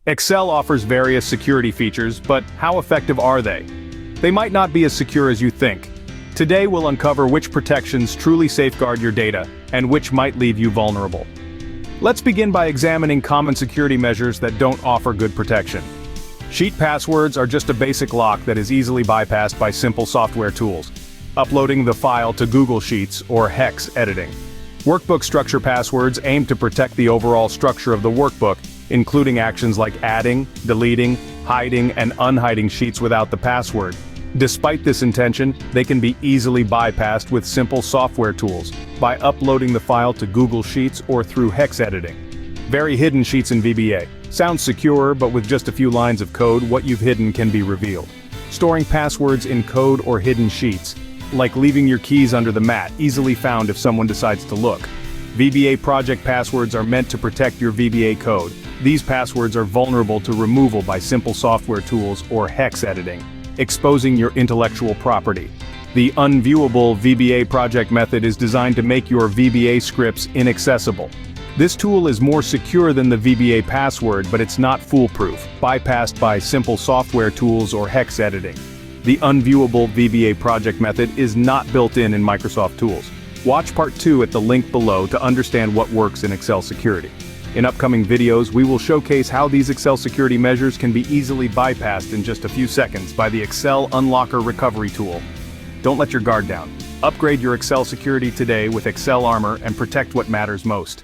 Excel offers various security features, but how effective are they? They might not be as secure as you think. Today we'll uncover which protections truly safeguard your data, and which might leave you vulnerable. Let's begin by examining common security measures that don't offer good protection. Sheet passwords are just a basic lock that is easily bypassed by simple software tools. Uploading the file to Google Sheets or hex editing. Workbook structure passwords aim to protect the overall structure of the workbook, including actions like adding, deleting, hiding, and unhiding sheets without the password. Despite this intention, they can be easily bypassed with simple software tools, by uploading the file to Google Sheets or through hex editing. Bury hidden sheets in VBA. Sounds secure, but with just a few lines of code, what you've hidden can be revealed. Storing passwords in code or hidden sheets, like leaving your keys under the mat, easily found if someone decides to look. VBA project passwords are meant to protect your VBA code. These passwords are vulnerable to removal by simple software tools or hex editing, exposing your intellectual property. The unviewable VBA project method is designed to make your VBA scripts inaccessible. This tool is more secure than the VBA password, but it's not foolproof, bypassed by simple software tools or hex editing. The unviewable VBA project method is not built in Microsoft tools. Watch part 2 at the link below to understand what works in Excel security. In upcoming videos, we will showcase how these Excel security measures can be easily bypassed in just a few seconds by the Excel Unlocker Recovery tool. Don't let your guard down. Upgrade your Excel security today with Excel Armor and protect what matters most.